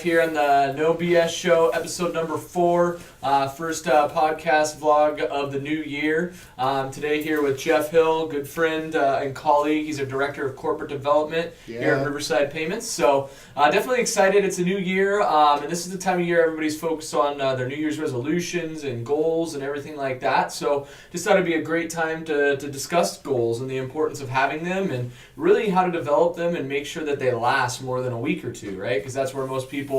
here on the No BS Show, episode number 4, first podcast vlog of the new year. Today here with Jeff Hill, good friend and colleague. He's a director of corporate development here at Riverside Payments. So definitely excited. It's a new year, and this is the time of year everybody's focused on their New Year's resolutions and goals and everything like that. So just thought it'd be a great time to discuss goals and the importance of having them and really how to develop them and make sure that they last more than a week or two, right? Because that's where most people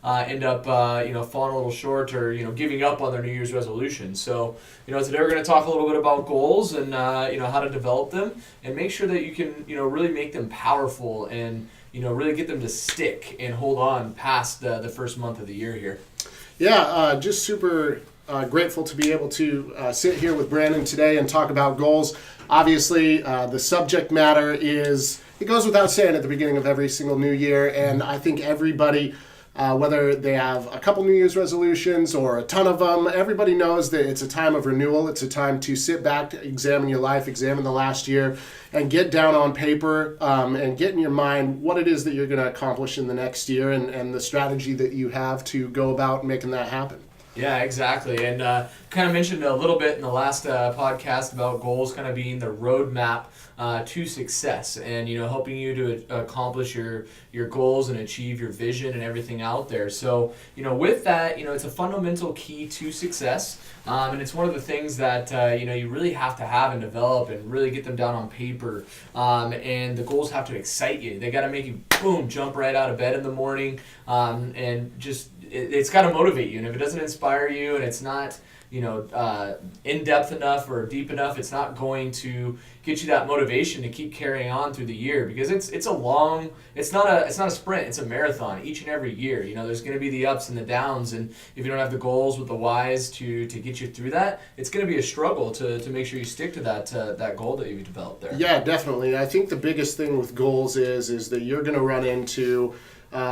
end up, falling a little short or, giving up on their New Year's resolutions. So, today we're going to talk a little bit about goals and, how to develop them and make sure that you can, really make them powerful and, really get them to stick and hold on past the first month of the year here. Yeah, just super grateful to be able to sit here with Brandon today and talk about goals. Obviously, the subject matter it goes without saying at the beginning of every single new year, and I think everybody, whether they have a couple New Year's resolutions or a ton of them, everybody knows that it's a time of renewal. It's a time to sit back, examine your life, examine the last year, and get down on paper and get in your mind what it is that you're going to accomplish in the next year and the strategy that you have to go about making that happen. Yeah, exactly. And kind of mentioned a little bit in the last podcast about goals kind of being the roadmap to success and, helping you to accomplish your goals and achieve your vision and everything out there. So, with that, it's a fundamental key to success. And it's one of the things that, you really have to have and develop and really get them down on paper. And the goals have to excite you. They got to make you, boom, jump right out of bed in the morning and just it's got to motivate you. And if it doesn't inspire you and it's not, in-depth enough or deep enough, it's not going to get you that motivation to keep carrying on through the year because it's not a sprint, it's a marathon each and every year. There's going to be the ups and the downs, and if you don't have the goals with the whys to get you through that, it's going to be a struggle to make sure you stick to that goal that you've developed there. Yeah, definitely. I think the biggest thing with goals is that you're going to run into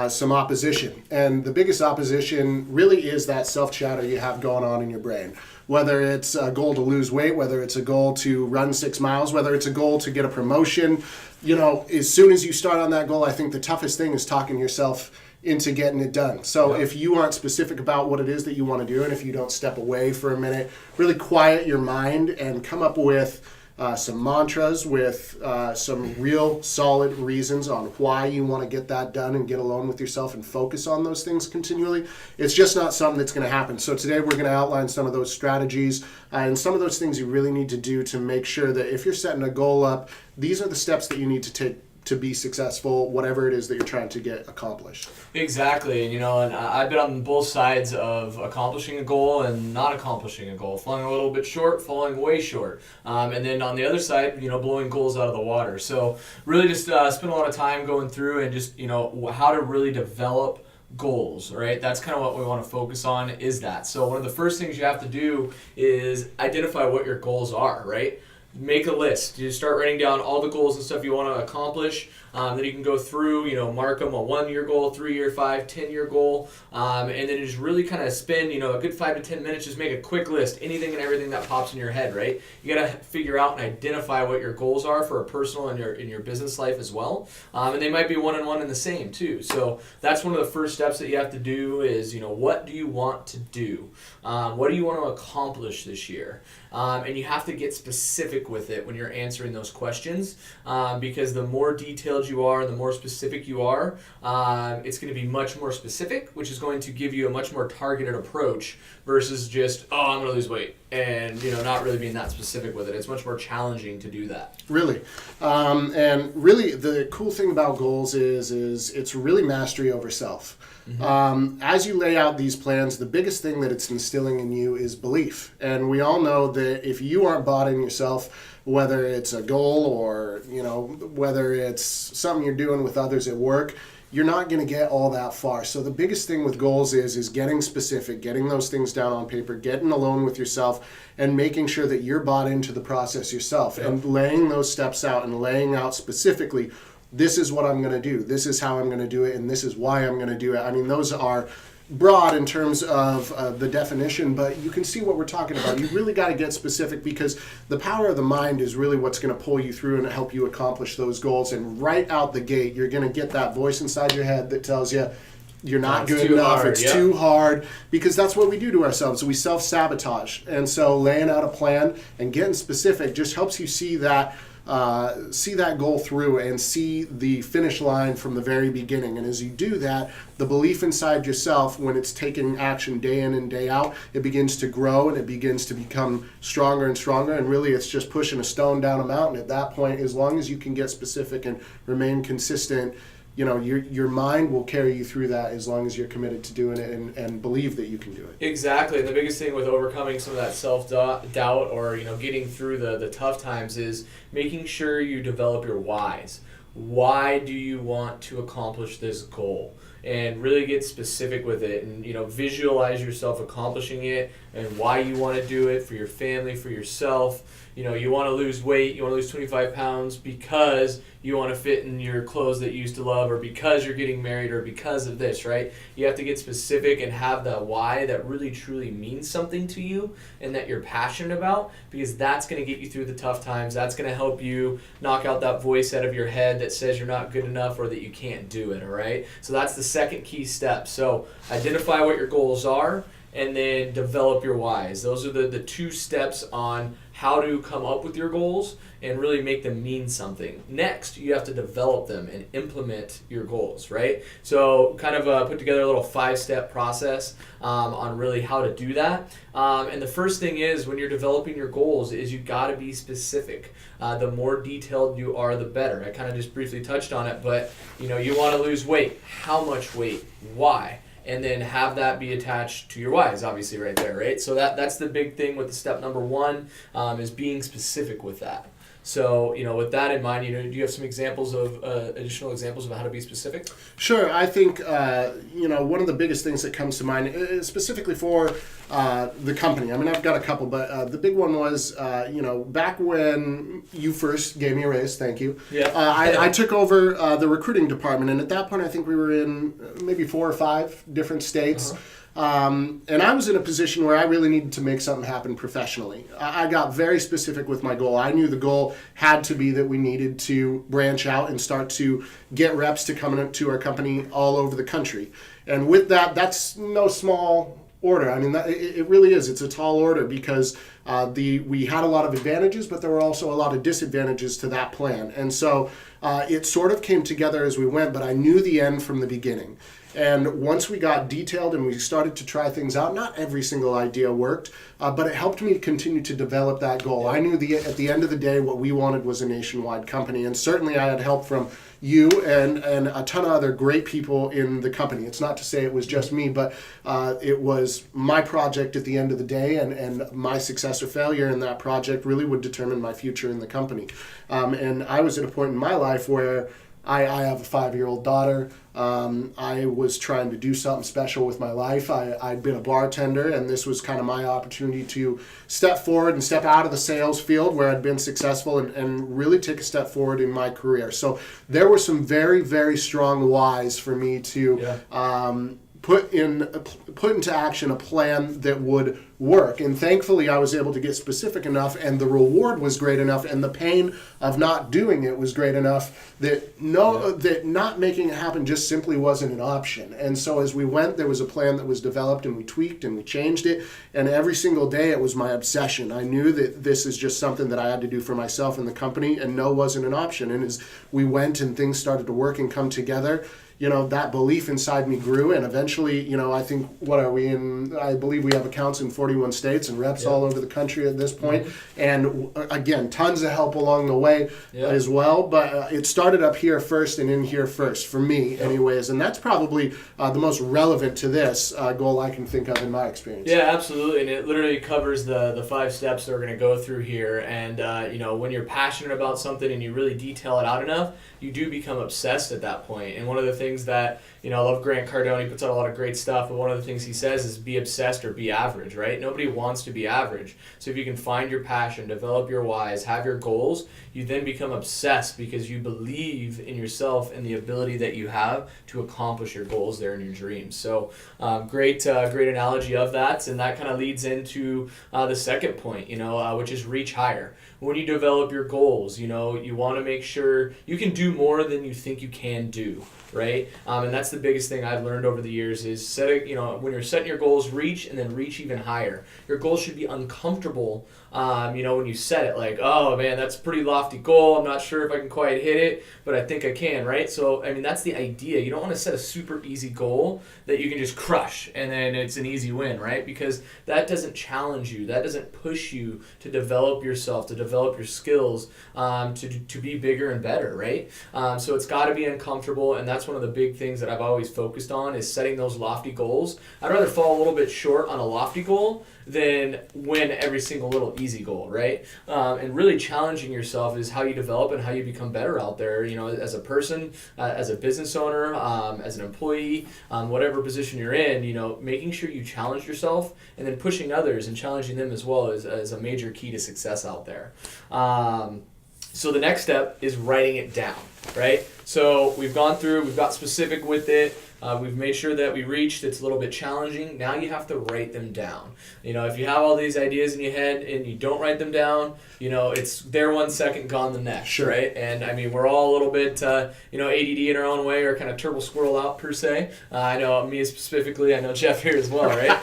some opposition. And the biggest opposition really is that self-chatter you have going on in your brain. Whether it's a goal to lose weight, whether it's a goal to run 6 miles, whether it's a goal to get a promotion, as soon as you start on that goal, I think the toughest thing is talking yourself into getting it done. So if you aren't specific about what it is that you want to do, and if you don't step away for a minute, really quiet your mind and come up with some mantras with some real solid reasons on why you want to get that done and get alone with yourself and focus on those things continually. It's just not something that's going to happen. So today we're going to outline some of those strategies and some of those things you really need to do to make sure that if you're setting a goal up, these are the steps that you need to take to be successful, whatever it is that you're trying to get accomplished. Exactly, and I've been on both sides of accomplishing a goal and not accomplishing a goal, falling a little bit short, falling way short, and then on the other side, blowing goals out of the water. So really just spend a lot of time going through and just, how to really develop goals, right? That's kind of what we want to focus on is that. So one of the first things you have to do is identify what your goals are, right? Make a list. You start writing down all the goals and stuff you want to accomplish. Then you can go through, mark them a 1-year goal, 3-year, 5, 10-year goal, and then you just really kind of spend, a good 5 to 10 minutes. Just make a quick list, anything and everything that pops in your head, right? You got to figure out and identify what your goals are for a personal and in your business life as well, and they might be one and the same too. So that's one of the first steps that you have to do is, what do you want to do? What do you want to accomplish this year? And you have to get specific with it when you're answering those questions, because the more detailed you are, the more specific you are, it's going to be much more specific, which is going to give you a much more targeted approach versus just, I'm going to lose weight, and not really being that specific with it. It's much more challenging to do that. Really, and really the cool thing about goals is it's really mastery over self. Mm-hmm. As you lay out these plans, the biggest thing that it's instilling in you is belief. And we all know that if you aren't bought in yourself, whether it's a goal or, whether it's something you're doing with others at work, you're not going to get all that far. So the biggest thing with goals is getting specific, getting those things down on paper, getting alone with yourself, and making sure that you're bought into the process yourself, and laying those steps out and laying out specifically, this is what I'm going to do, this is how I'm going to do it, and this is why I'm going to do it. I mean, those are broad in terms of the definition, but you can see what we're talking about. You really got to get specific because the power of the mind is really what's going to pull you through and help you accomplish those goals. And right out the gate, you're going to get that voice inside your head that tells you, you're not It's good too enough, hard, it's yeah. too hard, because that's what we do to ourselves. We self-sabotage. And so laying out a plan and getting specific just helps you see that goal through and see the finish line from the very beginning. And as you do that, the belief inside yourself, when it's taking action day in and day out, it begins to grow and it begins to become stronger and stronger. And really, it's just pushing a stone down a mountain at that point. As long as you can get specific and remain consistent, you know, your mind will carry you through that as long as you're committed to doing it and believe that you can do it. Exactly, and the biggest thing with overcoming some of that self-doubt or getting through the tough times is making sure you develop your whys. Why do you want to accomplish this goal? And really get specific with it, and visualize yourself accomplishing it and why you want to do it for your family, for yourself. You want to lose weight, you want to lose 25 pounds because you want to fit in your clothes that you used to love, or because you're getting married, or because of this, right? You have to get specific and have the why that really truly means something to you and that you're passionate about, because that's going to get you through the tough times. That's going to help you knock out that voice out of your head that says you're not good enough or that you can't do it, all right? So that's the second key step. So identify what your goals are and then develop your whys. Those are the two steps on how to come up with your goals and really make them mean something. Next, you have to develop them and implement your goals, right? So kind of put together a little 5-step process on really how to do that. And the first thing is, when you're developing your goals, is you got to be specific. The more detailed you are, the better. I kind of just briefly touched on it, but you want to lose weight. How much weight? Why? And then have that be attached to your whys, obviously, right there, right? So that's the big thing with the step number 1, is being specific with that. So, with that in mind, do you have some examples of additional examples of how to be specific? Sure. I think, one of the biggest things that comes to mind, specifically for the company, I mean, I've got a couple, but the big one was, back when you first gave me a raise, thank you. Yeah. I took over the recruiting department, and at that point, I think we were in maybe 4 or 5 different states. Uh-huh. And I was in a position where I really needed to make something happen professionally. I got very specific with my goal. I knew the goal had to be that we needed to branch out and start to get reps to come into our company all over the country. And with that, that's no small order. I mean, it really is. It's a tall order, because we had a lot of advantages, but there were also a lot of disadvantages to that plan. And so it sort of came together as we went, but I knew the end from the beginning. And once we got detailed and we started to try things out, not every single idea worked, but it helped me continue to develop that goal. I knew at the end of the day what we wanted was a nationwide company, and certainly I had help from you and a ton of other great people in the company. It's not to say it was just me, but it was my project at the end of the day, and my success or failure in that project really would determine my future in the company. And I was at a point in my life where I have a 5-year-old daughter. I was trying to do something special with my life. I'd been a bartender, and this was kind of my opportunity to step forward and step out of the sales field where I'd been successful and really take a step forward in my career. So there were some very, very strong whys for me to put into action a plan that would work. And thankfully I was able to get specific enough, and the reward was great enough, and the pain of not doing it was great enough that that not making it happen just simply wasn't an option. And so as we went, there was a plan that was developed, and we tweaked and we changed it, and every single day it was my obsession. I knew that this is just something that I had to do for myself and the company, and no wasn't an option. And as we went and things started to work and come together, that belief inside me grew, and eventually, I think, I believe we have accounts in 41 states and reps all over the country at this point. Mm-hmm. And again, tons of help along the way as well, but it started up here first and in here first, for me anyways, and that's probably the most relevant to this goal I can think of in my experience. Yeah, absolutely, and it literally covers the 5 steps that we're going to go through here, and when you're passionate about something and you really detail it out enough, you do become obsessed at that point. And one of the things that, I love Grant Cardone, he puts out a lot of great stuff, but one of the things he says is be obsessed or be average, right? Nobody wants to be average. So if you can find your passion, develop your whys, have your goals, you then become obsessed because you believe in yourself and the ability that you have to accomplish your goals there in your dreams. So great analogy of that, and that kind of leads into the second point, which is reach higher. When you develop your goals, you want to make sure you can do more than you think you can do, right? And that's the biggest thing I've learned over the years is when you're setting your goals, reach and then reach even higher. Your goals should be uncomfortable. When you set it, like, oh man, that's a pretty lofty goal. I'm not sure if I can quite hit it, but I think I can, right? So, I mean, that's the idea. You don't want to set a super easy goal that you can just crush and then it's an easy win, right? Because that doesn't challenge you. That doesn't push you to develop yourself, to develop your skills, to be bigger and better, right? So it's got to be uncomfortable, and that's one of the big things that I've always focused on is setting those lofty goals. I'd rather fall a little bit short on a lofty goal than win every single little easy goal, right? And really challenging yourself is how you develop and how you become better out there, as a person, as a business owner, as an employee, whatever position you're in, making sure you challenge yourself and then pushing others and challenging them as well is a major key to success out there. So the next step is writing it down, right? So we've got specific with it. We've made sure that we reached. It's a little bit challenging. Now you have to write them down. If you have all these ideas in your head and you don't write them down, it's there 1 second, gone the next, sure. Right? And I mean, we're all a little bit, ADD in our own way, or kind of turbo squirrel out per se. I know me specifically. I know Jeff here as well, right?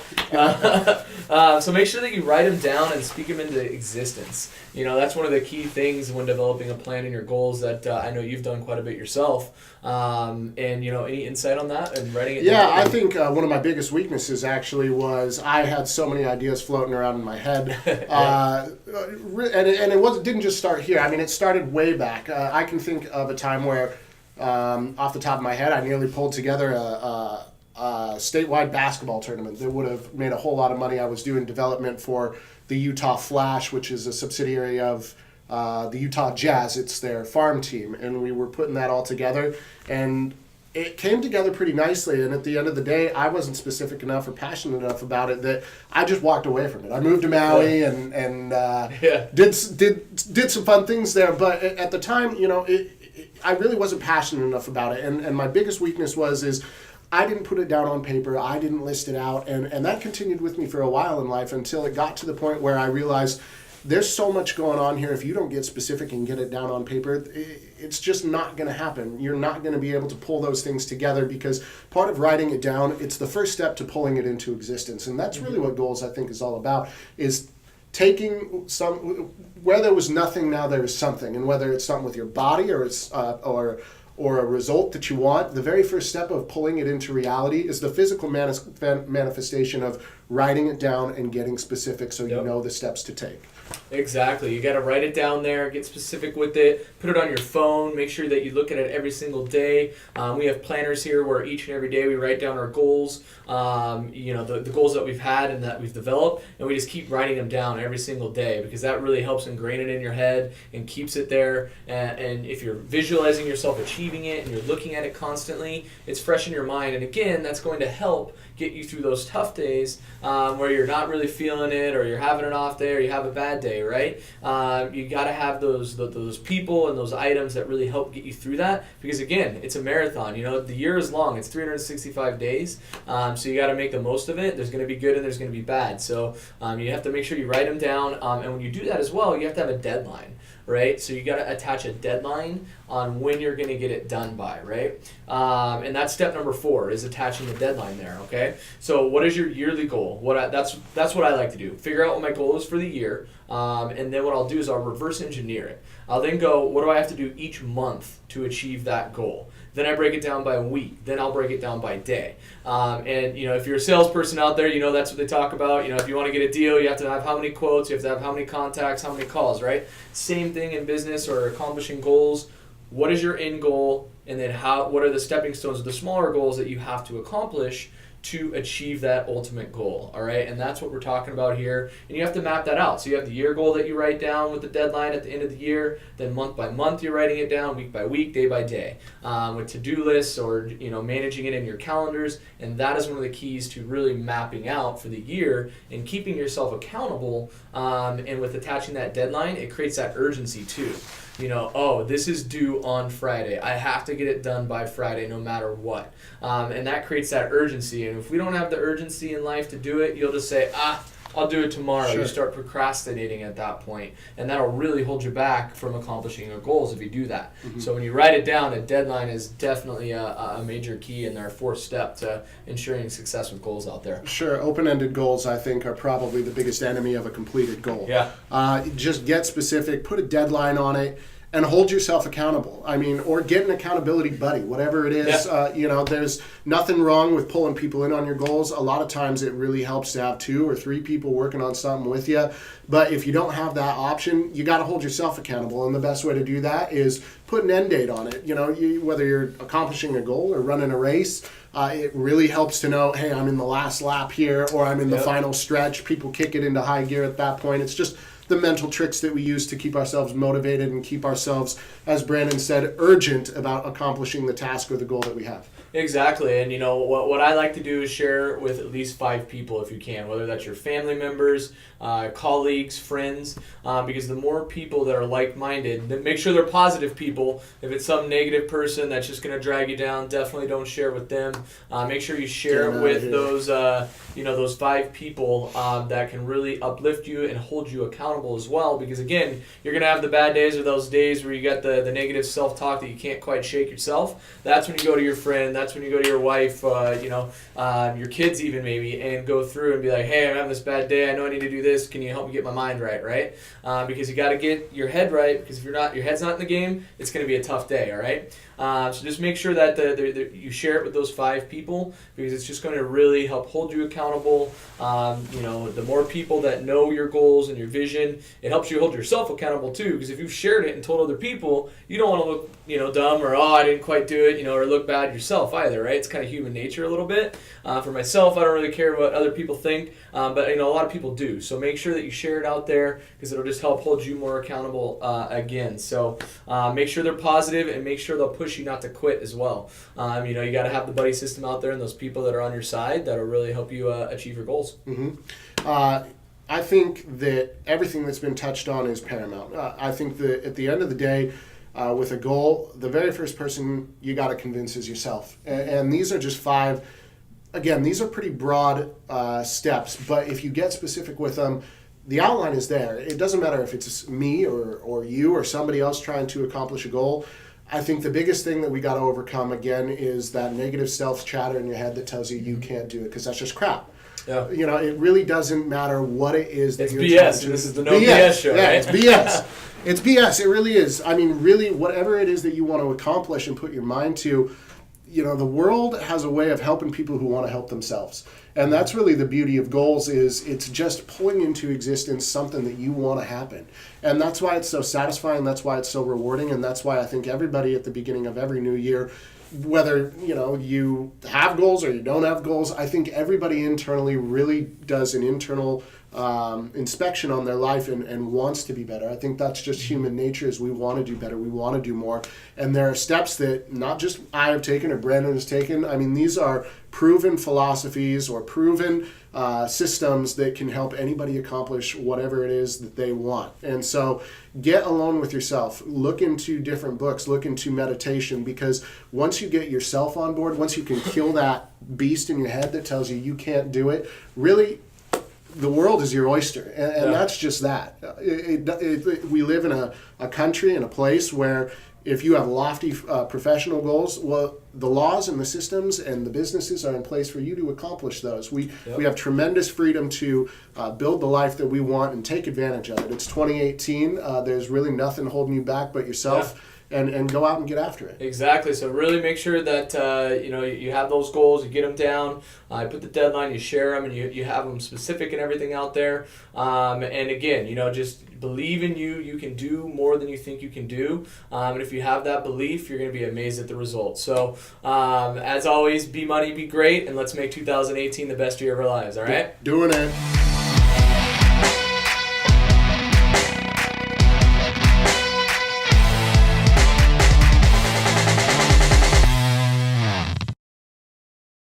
So make sure that you write them down and speak them into existence. That's one of the key things when developing a plan and your goals that I know you've done quite a bit yourself. Any insight on that and writing it down? Yeah, I think one of my biggest weaknesses actually was I had so many ideas floating around in my head. And it didn't just start here. I mean, it started way back. I can think of a time where, off the top of my head, I nearly pulled together a statewide basketball tournament that would have made a whole lot of money. I was doing development for the Utah Flash, which is a subsidiary of the Utah Jazz. It's their farm team, and we were putting that all together, and it came together pretty nicely. And at the end of the day, I wasn't specific enough or passionate enough about it that I just walked away from it. I moved to Maui and did some fun things there, but at the time, I really wasn't passionate enough about it. And my biggest weakness is I didn't put it down on paper. I didn't list it out, and that continued with me for a while in life until it got to the point where I realized there's so much going on here. If you don't get specific and get it down on paper, it's just not going to happen. You're not going to be able to pull those things together, because part of writing it down, it's the first step to pulling it into existence. And that's really what goals, I think, is all about, is taking where there was nothing, now there is something. And whether it's something with your body or it's or a result that you want, the very first step of pulling it into reality is the physical manifestation of writing it down and getting specific so you know the steps to take. Exactly. You got to write it down there, get specific with it, put it on your phone, make sure that you look at it every single day. We have planners here where each and every day we write down our goals, the goals that we've had and that we've developed, and we just keep writing them down every single day, because that really helps ingrain it in your head and keeps it there. And if you're visualizing yourself achieving it and you're looking at it constantly, it's fresh in your mind. And again, that's going to help get you through those tough days where you're not really feeling it, or you're having an off day, or you have a bad day, right? You got to have those people and those items that really help get you through that, because again, it's a marathon. The year is long. It's 365 days, so you got to make the most of it. There's going to be good and there's going to be bad. So you have to make sure you write them down, and when you do that as well, you have to have a deadline. Right? So you got to attach a deadline on when you're going to get it done by, right? And that's step number 4, is attaching the deadline there, okay? So what is your yearly goal? That's what I like to do. Figure out what my goal is for the year, and then what I'll do is I'll reverse engineer it. I'll then go, what do I have to do each month to achieve that goal? Then I break it down by week. Then I'll break it down by day. And if you're a salesperson out there, that's what they talk about. If you want to get a deal, you have to have how many quotes, you have to have how many contacts, how many calls, right? Same thing in business or accomplishing goals. What is your end goal? And then what are the stepping stones, or the smaller goals that you have to accomplish to achieve that ultimate goal, all right? And that's what we're talking about here. And you have to map that out. So you have the year goal that you write down with the deadline at the end of the year. Then month by month, you're writing it down, week by week, day by day, with to-do lists or managing it in your calendars. And that is one of the keys to really mapping out for the year and keeping yourself accountable. And with attaching that deadline, it creates that urgency too. This is due on Friday. I have to get it done by Friday no matter what. And that creates that urgency. And if we don't have the urgency in life to do it, you'll just say, I'll do it tomorrow. Sure. You start procrastinating at that point, and that'll really hold you back from accomplishing your goals if you do that. So when you write it down, a deadline is definitely a major key in their fourth step to ensuring success with goals out there. Sure, open-ended goals, I think, are probably the biggest enemy of a completed goal. Yeah. Just get specific, put a deadline on it, and hold yourself accountable. I mean, or get an accountability buddy, whatever it is. Yeah. There's nothing wrong with pulling people in on your goals. A lot of times it really helps to have 2 or 3 people working on something with you. But if you don't have that option, you got to hold yourself accountable. And the best way to do that is put an end date on it. Whether you're accomplishing a goal or running a race, it really helps to know, hey, I'm in the last lap here, or I'm in the final stretch. People kick it into high gear at that point. It's just the mental tricks that we use to keep ourselves motivated and keep ourselves, as Brandon said, urgent about accomplishing the task or the goal that we have. Exactly, and what I like to do is share with at least 5 people if you can, whether that's your family members, colleagues, friends, because the more people that are like-minded, then make sure they're positive people. If it's some negative person that's just going to drag you down, definitely don't share with them. Make sure you share it with those 5 people that can really uplift you and hold you accountable as well, because again, you're going to have the bad days or those days where you got the negative self-talk that you can't quite shake yourself. That's when you go to your friend. That's when you go to your wife, your kids even maybe, and go through and be like, hey, I'm having this bad day. I know I need to do this. Can you help me get my mind right? Because you got to get your head right, because if your head's not in the game, it's going to be a tough day, all right? So just make sure that you share it with those 5 people, because it's just going to really help hold you accountable. The more people that know your goals and your vision, it helps you hold yourself accountable too, because if you've shared it and told other people, you don't want to look dumb or, I didn't quite do it, or look bad yourself either, right? It's kind of human nature a little bit. For myself, I don't really care what other people think, but a lot of people do. So make sure that you share it out there, because it'll just help hold you more accountable again. So make sure they're positive, and make sure they'll push you not to quit as well. You got to have the buddy system out there and those people that are on your side that'll really help you achieve your goals. I think that everything that's been touched on is paramount. I think that at the end of the day, with a goal, the very first person you got to convince is yourself. And these are just 5. Again, these are pretty broad steps, but if you get specific with them, the outline is there. It doesn't matter if it's me or you or somebody else trying to accomplish a goal. I think the biggest thing that we got to overcome, again, is that negative self-chatter in your head that tells you can't do it, because that's just crap. Yeah. It really doesn't matter what it is that it's you're BS. trying to do. This is the no BS show, yeah, right? It's BS. It's BS. It really is. I mean, really, whatever it is that you want to accomplish and put your mind to, the world has a way of helping people who want to help themselves. And that's really the beauty of goals, is it's just pulling into existence something that you want to happen. And that's why it's so satisfying, that's why it's so rewarding, and that's why I think everybody at the beginning of every new year, whether you have goals or you don't have goals, I think everybody internally really does an internal inspection on their life and wants to be better. I think that's just human nature, is we want to do better, we want to do more. And there are steps that not just I have taken or Brandon has taken. I mean, these are proven philosophies or proven systems that can help anybody accomplish whatever it is that they want. And so get alone with yourself. Look into different books. Look into meditation, because once you get yourself on board, once you can kill that beast in your head that tells you can't do it, really, the world is your oyster. And that's just that. We live in a country and a place where if you have lofty professional goals, well, the laws and the systems and the businesses are in place for you to accomplish those. We have tremendous freedom to build the life that we want and take advantage of it. It's 2018. There's really nothing holding you back but yourself. Yeah. And go out and get after it. Exactly. So really make sure that you have those goals, you get them down, put the deadline, you share them, and you have them specific and everything out there. And again, just believe in you. You can do more than you think you can do. And if you have that belief, you're going to be amazed at the results. So as always, be money, be great, and let's make 2018 the best year of our lives. All right? Doing it.